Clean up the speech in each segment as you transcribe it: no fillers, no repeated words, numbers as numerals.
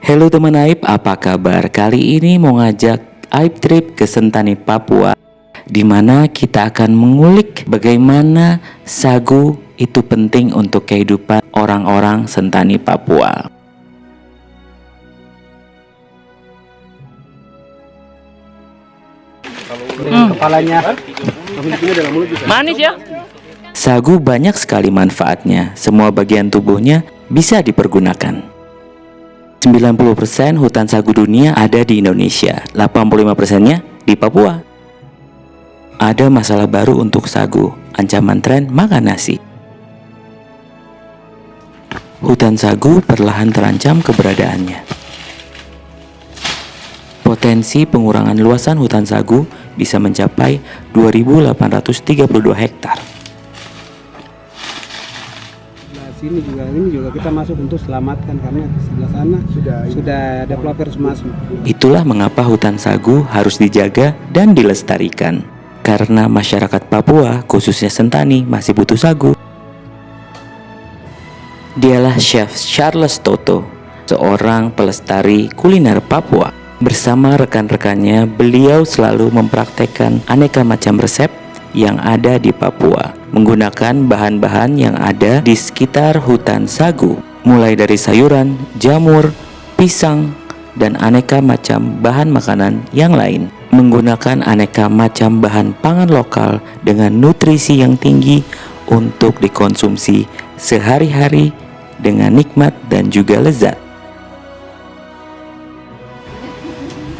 Halo teman Aib, apa kabar? Kali ini mau ngajak Aib trip ke Sentani, Papua, di mana kita akan mengulik bagaimana sagu itu penting untuk kehidupan orang-orang Sentani, Papua. Kepalanya manis ya. Sagu banyak sekali manfaatnya, semua bagian tubuhnya bisa dipergunakan. 90% hutan sagu dunia ada di Indonesia, 85%-nya di Papua. Ada masalah baru untuk sagu, ancaman tren makan nasi. Hutan sagu perlahan terancam keberadaannya. Potensi pengurangan luasan hutan sagu bisa mencapai 2.832 hektar. ini juga kita masuk untuk selamatkan karena di sebelah sana sudah developers masuk. Itulah mengapa hutan sagu harus dijaga dan dilestarikan. Karena masyarakat Papua, khususnya Sentani, masih butuh sagu. Dialah Chef Charles Toto, seorang pelestari kuliner Papua. Bersama rekan-rekannya, beliau selalu mempraktekkan aneka macam resep yang ada di Papua, menggunakan bahan-bahan yang ada di sekitar hutan sagu, mulai dari sayuran, jamur, pisang, dan aneka macam bahan makanan yang lain. Menggunakan aneka macam bahan pangan lokal dengan nutrisi yang tinggi untuk dikonsumsi sehari-hari dengan nikmat dan juga lezat.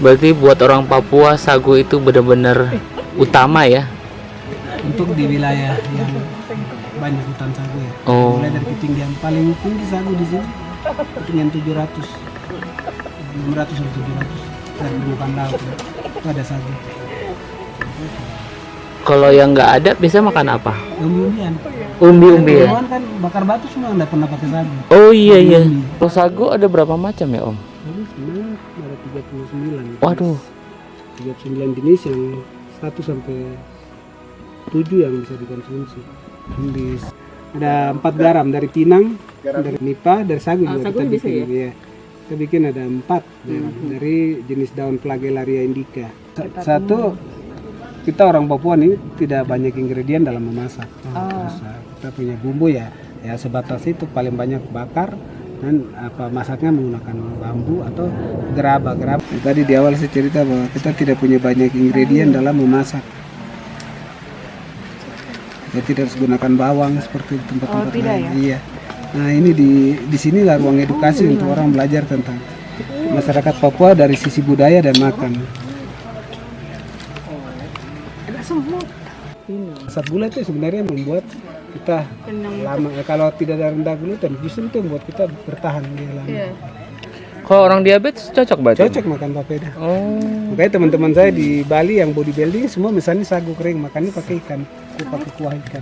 Berarti buat orang Papua sagu itu benar-benar utama ya. Untuk di wilayah yang banyak hutan sagu ya. Oh. Mulai dari ketinggian paling tinggi sagu di sini ketinggian 700 sampai 700 dari permukaan laut ya. Itu ada sagu. Kalau yang nggak ada biasa makan apa? Umbi-umbian. Umbi-umbi ya. Perempuan kan bakar batu semua nggak pernah pakai sagu. Oh iya iya. Umbi. Kalau sagu ada berapa macam ya Om? Jadi sebenarnya ada 39. Waduh. 39 jenis yang 1 sampai 7 yang bisa dikonsumsi. Ada 4 garam dari pinang, dari nipa, dari sagu juga kita bikin. Ya. Kita bikin ada 4 garam dari jenis daun Flagellaria indica. Satu, kita orang Papua nih tidak banyak ingredient dalam memasak. Terus, kita punya bumbu ya sebatas itu, paling banyak bakar dan masaknya menggunakan bambu atau gerabah. Tadi di awal saya cerita bahwa kita tidak punya banyak ingredient dalam memasak. Kita tidak harus gunakan bawang seperti tempat-tempat lain. Ya? Iya. Nah ini di sinilah ruang edukasi untuk orang belajar tentang masyarakat Papua dari sisi budaya dan makan. Asam gula itu sebenarnya membuat kita lama. Kalau tidak ada rendah gluten, justru itu membuat kita bertahan di lama. Yeah. Kalau orang diabetes cocok berarti? Cocok makan papeda. Oh. Makanya teman-teman saya di Bali yang bodybuilding semua misalnya sagu kering, makannya pakai ikan, pakai kuah ikan.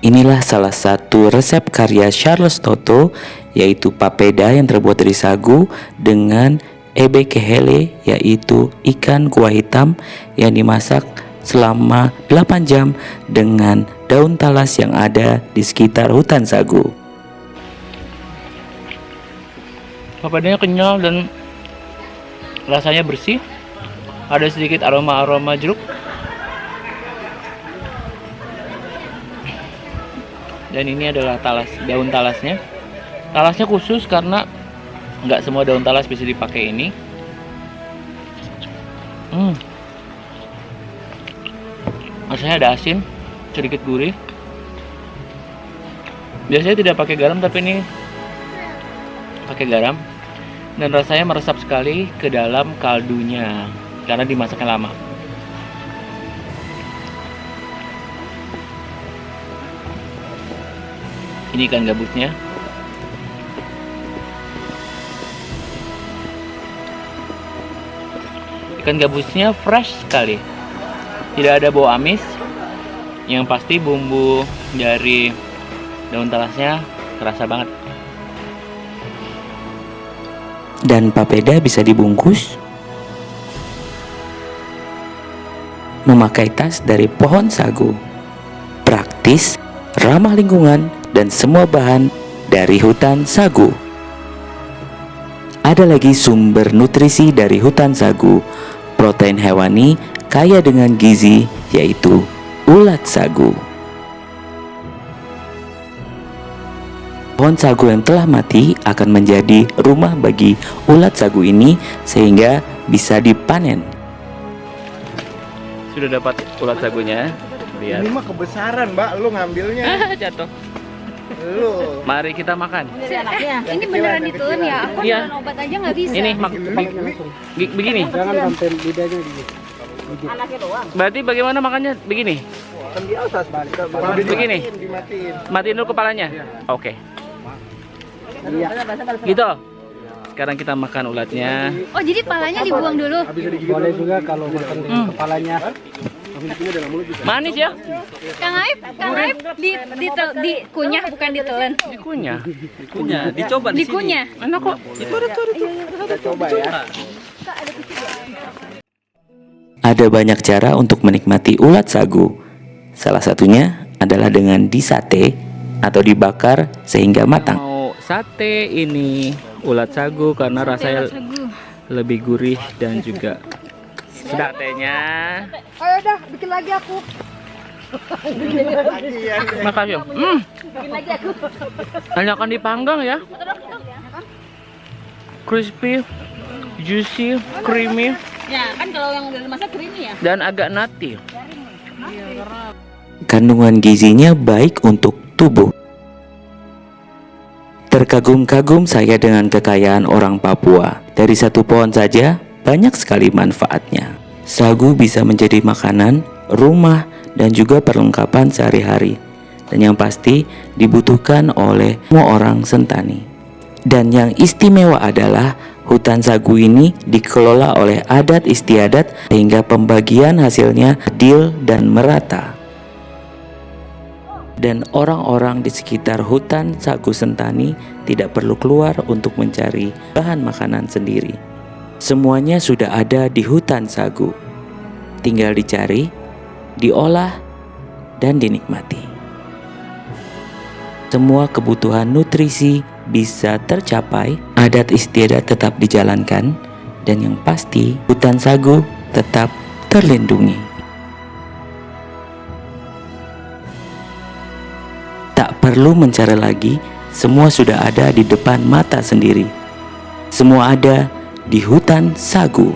Inilah salah satu resep karya Charles Toto, yaitu papeda yang terbuat dari sagu dengan ebekehele, yaitu ikan kuah hitam yang dimasak selama 8 jam dengan daun talas yang ada di sekitar hutan sagu. Papedanya kenyal dan rasanya bersih. Ada sedikit aroma-aroma jeruk. Dan ini adalah talas, daun talasnya. Talasnya khusus karena nggak semua daun talas bisa dipakai ini. Rasanya ada asin, sedikit gurih. Biasanya tidak pakai garam, tapi ini pakai garam. Dan rasanya meresap sekali ke dalam kaldunya karena dimasaknya lama. Ini ikan gabusnya. Ikan gabusnya fresh sekali. Tidak ada bau amis. Yang pasti bumbu dari daun talasnya terasa banget. Dan papeda bisa dibungkus memakai tas dari pohon sagu. Praktis, ramah lingkungan, dan semua bahan dari hutan sagu. Ada lagi sumber nutrisi dari hutan sagu, protein hewani kaya dengan gizi, yaitu ulat sagu. Pohon sagu yang telah mati akan menjadi rumah bagi ulat sagu ini sehingga bisa dipanen. Sudah dapat ulat sagunya. Lihat. Ini mah kebesaran, Mbak. Lu ngambilnya. Jatuh. Lu. Mari kita makan. Ini beneran ditelan ya? Aku Iya. nelan obat aja nggak bisa. Ini begini. Jangan sampai lidahnya di Berarti bagaimana makannya? Begini. Kan di atas, Begini. Dimatiin. Matiin dulu kepalanya. Oke. Gitu. Sekarang kita makan ulatnya. Oh, jadi palanya dibuang dulu. boleh juga kalau makan di kepalanya. Manis ya? Kang Aib dikunyah bukan ditelan. Dikunyah. Dikunyah. Enak kok. Kita coba ya. Ada banyak cara untuk menikmati ulat sagu. Salah satunya adalah dengan disate atau dibakar sehingga matang. Mau sate ini ulat sagu karena rasanya lebih gurih dan juga sedap tehnya. Ayo dah, bikin lagi aku. Makasih. Bikin lagi aku. Tanyakan dipanggang ya. Crispy, juicy, creamy, Ya, kan kalau yang udah dimasak creamy ya. dan agak nutty. Kandungan gizinya baik untuk tubuh. Terkagum-kagum saya dengan kekayaan orang Papua. Dari satu pohon saja, banyak sekali manfaatnya. Sagu bisa menjadi makanan, rumah, dan juga perlengkapan sehari-hari. Dan yang pasti dibutuhkan oleh semua orang Sentani. Dan yang istimewa adalah hutan sagu ini dikelola oleh adat istiadat sehingga pembagian hasilnya adil dan merata. Dan orang-orang di sekitar hutan sagu Sentani tidak perlu keluar untuk mencari bahan makanan sendiri. Semuanya sudah ada di hutan sagu. Tinggal dicari, diolah, dan dinikmati. Semua kebutuhan nutrisi bisa tercapai, adat istiadat tetap dijalankan, dan yang pasti hutan sagu tetap terlindungi. Tak perlu mencari lagi, semua sudah ada di depan mata sendiri. Semua ada di hutan sagu.